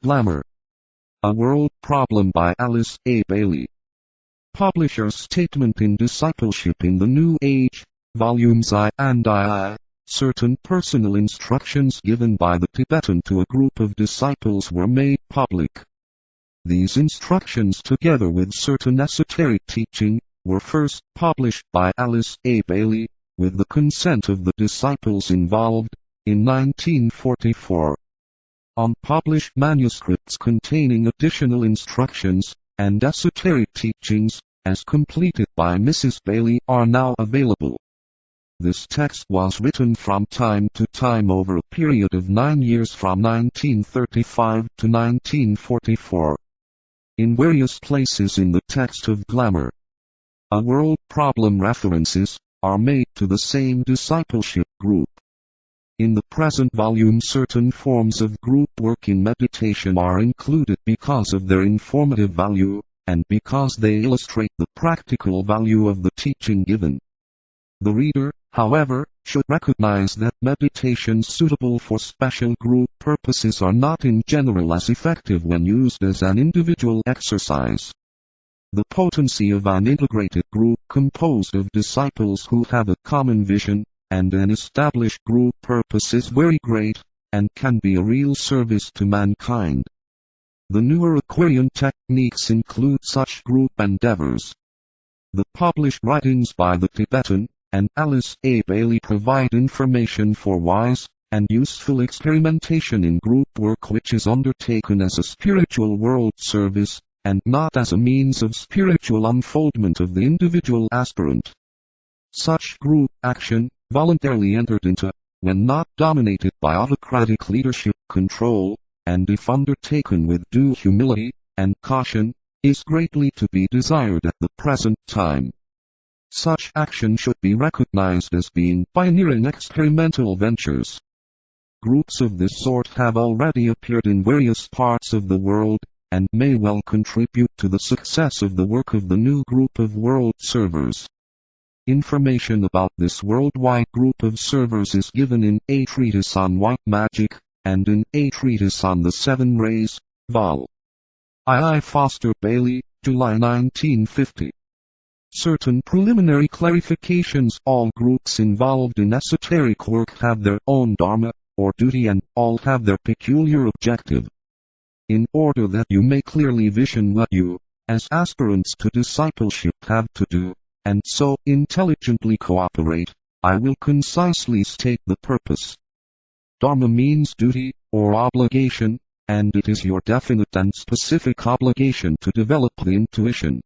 Glamour. A World Problem by Alice A. Bailey. Publisher's Statement in Discipleship in the New Age, Volumes I and II. Certain personal instructions given by the Tibetan to a group of disciples were made public. These instructions, together with certain esoteric teaching, were first published by Alice A. Bailey, with the consent of the disciples involved, in 1944. Unpublished manuscripts containing additional instructions and esoteric teachings, as completed by Mrs. Bailey, are now available. This text was written from time to time over a period of 9 years from 1935 to 1944. In various places in the text of Glamour, A World Problem references are made to the same discipleship group. In the present volume, certain forms of group work in meditation are included because of their informative value, and because they illustrate the practical value of the teaching given. The reader, however, should recognize that meditations suitable for special group purposes are not in general as effective when used as an individual exercise. The potency of an integrated group composed of disciples who have a common vision and an established group purpose is very great, and can be a real service to mankind. The newer Aquarian techniques include such group endeavors. The published writings by the Tibetan and Alice A. Bailey provide information for wise and useful experimentation in group work which is undertaken as a spiritual world service, and not as a means of spiritual unfoldment of the individual aspirant. Such group action, voluntarily entered into, when not dominated by autocratic leadership control, and if undertaken with due humility and caution, is greatly to be desired at the present time. Such action should be recognized as being pioneering experimental ventures. Groups of this sort have already appeared in various parts of the world, and may well contribute to the success of the work of the new group of world servers. Information about this worldwide group of servers is given in A Treatise on White Magic, and in A Treatise on the Seven Rays, Vol. II. Foster Bailey, July 1950. Certain preliminary clarifications. All groups involved in esoteric work have their own dharma, or duty, and all have their peculiar objective. In order that you may clearly vision what you, as aspirants to discipleship, have to do, and so intelligently cooperate, I will concisely state the purpose. Dharma means duty, or obligation, and it is your definite and specific obligation to develop the intuition.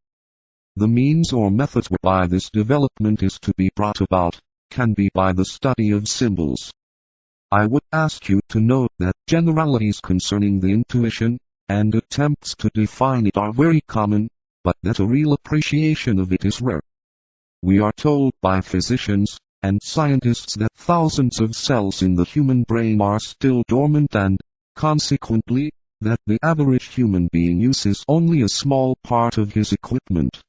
The means or methods whereby this development is to be brought about, can be by the study of symbols. I would ask you to note that generalities concerning the intuition, and attempts to define it are very common, but that a real appreciation of it is rare. We are told by physicians and scientists that thousands of cells in the human brain are still dormant and, consequently, that the average human being uses only a small part of his equipment.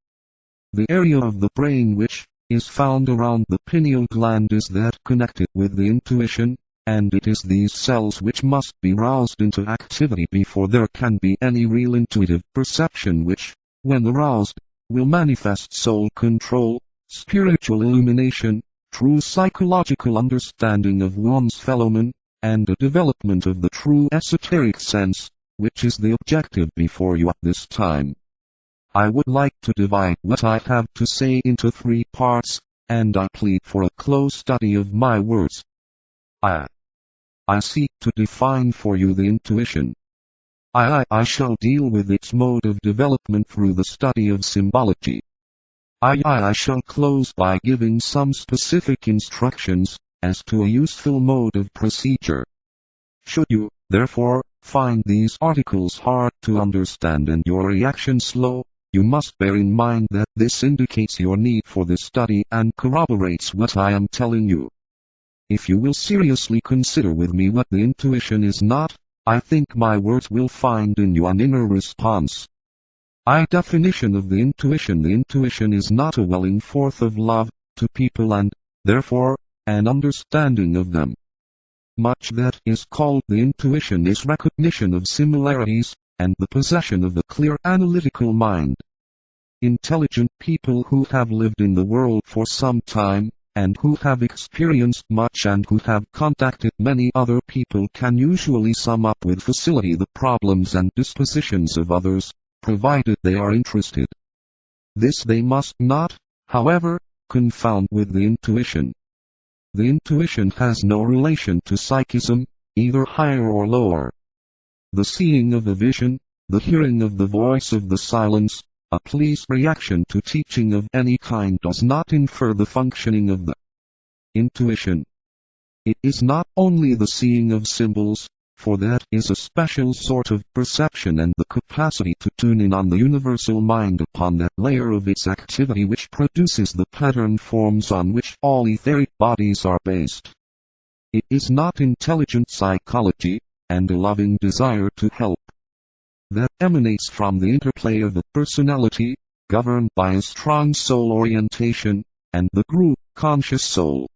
The area of the brain which is found around the pineal gland is that connected with the intuition, and it is these cells which must be roused into activity before there can be any real intuitive perception which, when aroused, will manifest soul control, spiritual illumination, true psychological understanding of one's fellowman, and a development of the true esoteric sense, which is the objective before you at this time. I would like to divide what I have to say into 3 parts, and I plead for a close study of my words. I seek to define for you the intuition. I shall deal with its mode of development through the study of symbology. I shall close by giving some specific instructions as to a useful mode of procedure. Should you, therefore, find these articles hard to understand and your reaction slow, you must bear in mind that this indicates your need for this study and corroborates what I am telling you. If you will seriously consider with me what the intuition is not, I think my words will find in you an inner response. Definition of the intuition. The intuition is not a welling forth of love to people and, therefore, an understanding of them. Much that is called the intuition is recognition of similarities, and the possession of a clear analytical mind. Intelligent people who have lived in the world for some time, and who have experienced much and who have contacted many other people can usually sum up with facility the problems and dispositions of others, provided they are interested. This they must not, however, confound with the intuition. The intuition has no relation to psychism, either higher or lower. The seeing of a vision, the hearing of the voice of the silence, a pleased reaction to teaching of any kind does not infer the functioning of the intuition. It is not only the seeing of symbols, for that is a special sort of perception and the capacity to tune in on the universal mind upon that layer of its activity which produces the pattern forms on which all etheric bodies are based. It is not intelligent psychology, and a loving desire to help. That emanates from the interplay of a personality, governed by a strong soul orientation, and the group conscious soul.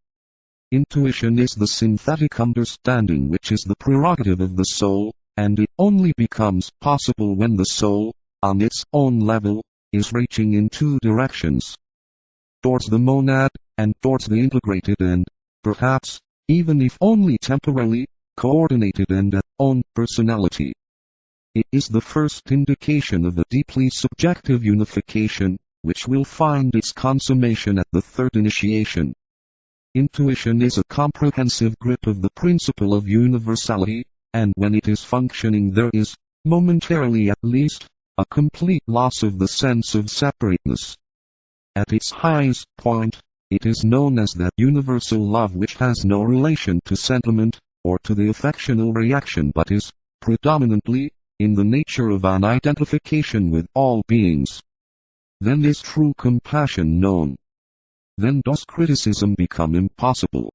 Intuition is the synthetic understanding which is the prerogative of the soul, and it only becomes possible when the soul, on its own level, is reaching in two directions. Towards the monad, and towards the integrated and, perhaps, even if only temporarily, coordinated and own personality. It is the first indication of a deeply subjective unification, which will find its consummation at the third initiation. Intuition is a comprehensive grip of the principle of universality, and when it is functioning there is, momentarily at least, a complete loss of the sense of separateness. At its highest point, it is known as that universal love which has no relation to sentiment, or to the affectional reaction but is, predominantly, in the nature of an identification with all beings. Then is true compassion known. Then does criticism become impossible.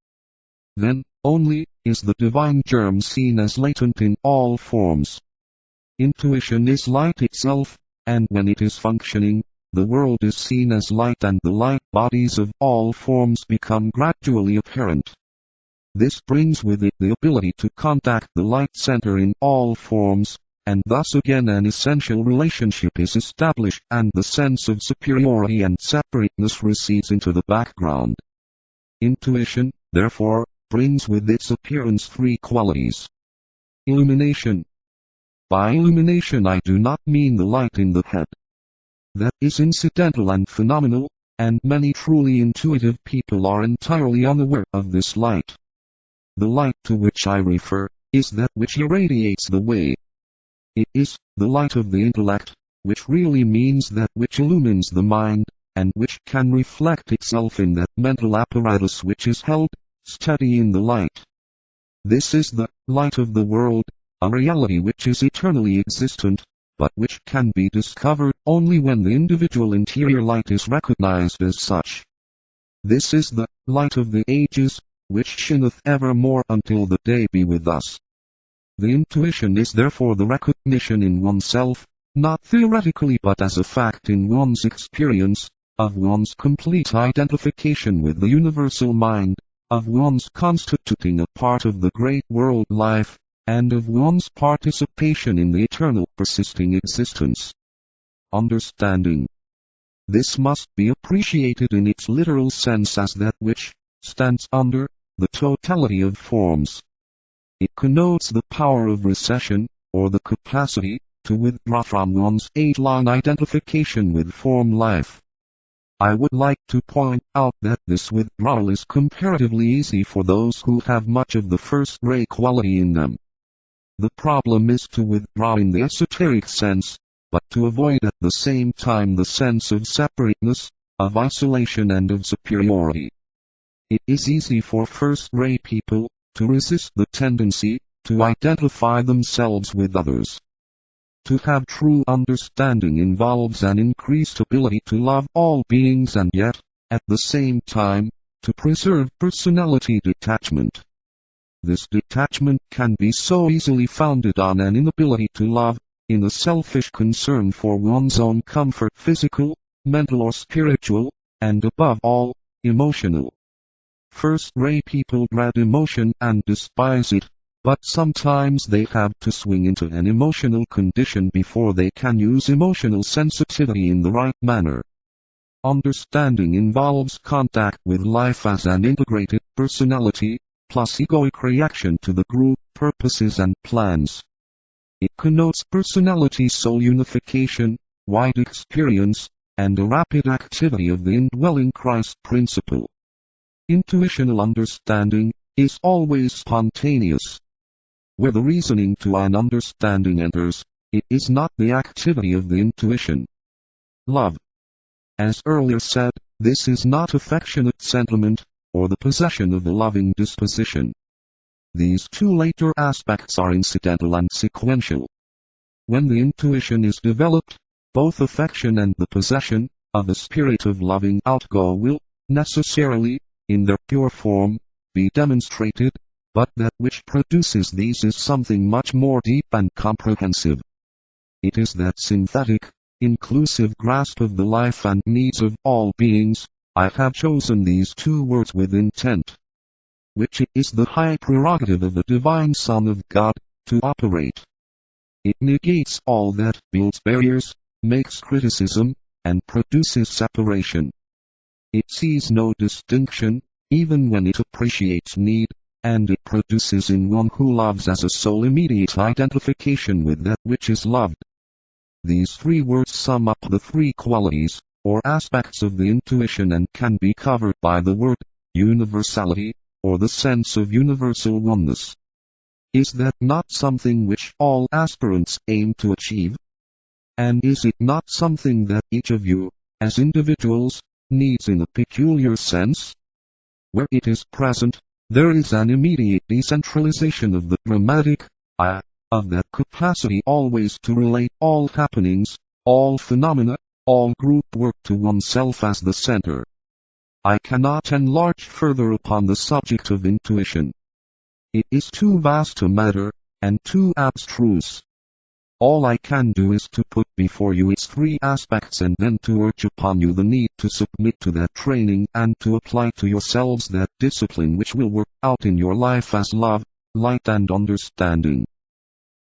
Then, only, is the divine germ seen as latent in all forms. Intuition is light itself, and when it is functioning, the world is seen as light and the light bodies of all forms become gradually apparent. This brings with it the ability to contact the light center in all forms, and thus again an essential relationship is established and the sense of superiority and separateness recedes into the background. Intuition, therefore, brings with its appearance three qualities. Illumination. By illumination I do not mean the light in the head. That is incidental and phenomenal, and many truly intuitive people are entirely unaware of this light. The light to which I refer, is that which irradiates the way. It is the light of the intellect, which really means that which illumines the mind, and which can reflect itself in that mental apparatus which is held steady in the light. This is the light of the world, a reality which is eternally existent, but which can be discovered only when the individual interior light is recognized as such. This is the light of the ages, which shineth evermore until the day be with us. The intuition is therefore the recognition in oneself, not theoretically but as a fact in one's experience, of one's complete identification with the universal mind, of one's constituting a part of the great world life, and of one's participation in the eternal persisting existence. Understanding. This must be appreciated in its literal sense as that which stands under the totality of forms. It connotes the power of recession, or the capacity to withdraw from one's age-long identification with form life. I would like to point out that this withdrawal is comparatively easy for those who have much of the first-rate quality in them. The problem is to withdraw in the esoteric sense, but to avoid at the same time the sense of separateness, of isolation and of superiority. It is easy for first-rate people to resist the tendency to identify themselves with others. To have true understanding involves an increased ability to love all beings and yet, at the same time, to preserve personality detachment. This detachment can be so easily founded on an inability to love, in a selfish concern for one's own comfort, physical, mental or spiritual, and above all, emotional. First-rate people dread emotion and despise it, but sometimes they have to swing into an emotional condition before they can use emotional sensitivity in the right manner. Understanding involves contact with life as an integrated personality, plus egoic reaction to the group purposes and plans. It connotes personality soul unification, wide experience, and a rapid activity of the indwelling Christ principle. Intuitional understanding is always spontaneous. Where the reasoning to an understanding enters, it is not the activity of the intuition. Love. As earlier said, this is not affectionate sentiment, or the possession of a loving disposition. These two later aspects are incidental and sequential. When the intuition is developed, both affection and the possession of a spirit of loving outgo will, necessarily, in their pure form, be demonstrated, but that which produces these is something much more deep and comprehensive. It is that synthetic, inclusive grasp of the life and needs of all beings. I have chosen these two words with intent, which it is the high prerogative of the divine Son of God to operate. It negates all that builds barriers, makes criticism, and produces separation. It sees no distinction, even when it appreciates need, and it produces in one who loves as a soul immediate identification with that which is loved. These three words sum up the three qualities, or aspects of the intuition, and can be covered by the word universality, or the sense of universal oneness. Is that not something which all aspirants aim to achieve? And is it not something that each of you, as individuals, needs in a peculiar sense? Where it is present, there is an immediate decentralization of the dramatic I, of that capacity always to relate all happenings, all phenomena, all group work to oneself as the center. I cannot enlarge further upon the subject of intuition. It is too vast a matter, and too abstruse. All I can do is to put before you its three aspects, and then to urge upon you the need to submit to that training and to apply to yourselves that discipline which will work out in your life as love, light and understanding.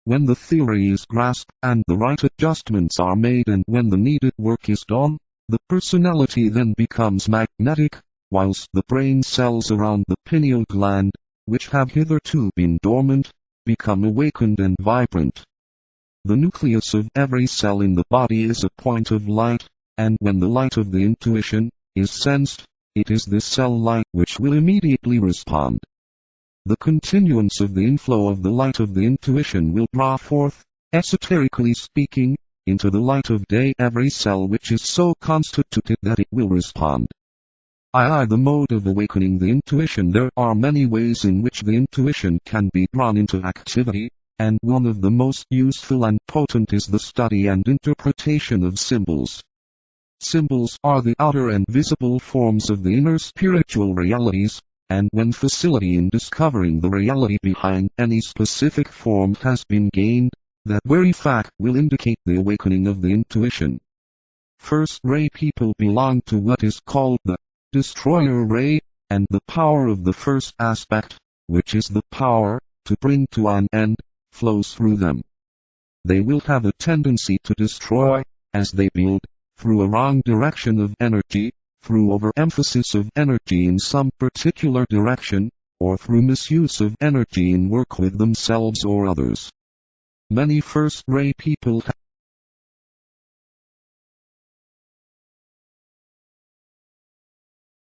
When the theory is grasped and the right adjustments are made, and when the needed work is done, the personality then becomes magnetic, whilst the brain cells around the pineal gland, which have hitherto been dormant, become awakened and vibrant. The nucleus of every cell in the body is a point of light, and when the light of the intuition is sensed, it is this cell light which will immediately respond. The continuance of the inflow of the light of the intuition will draw forth, esoterically speaking, into the light of day every cell which is so constituted that it will respond. The mode of awakening the intuition. There are many ways in which the intuition can be drawn into activity, and one of the most useful and potent is the study and interpretation of symbols. Symbols are the outer and visible forms of the inner spiritual realities, and when facility in discovering the reality behind any specific form has been gained, that very fact will indicate the awakening of the intuition. First-ray people belong to what is called the destroyer ray, and the power of the first aspect, which is the power to bring to an end, flows through them. They will have a tendency to destroy, as they build, through a wrong direction of energy, through overemphasis of energy in some particular direction, or through misuse of energy in work with themselves or others. Many first-ray people have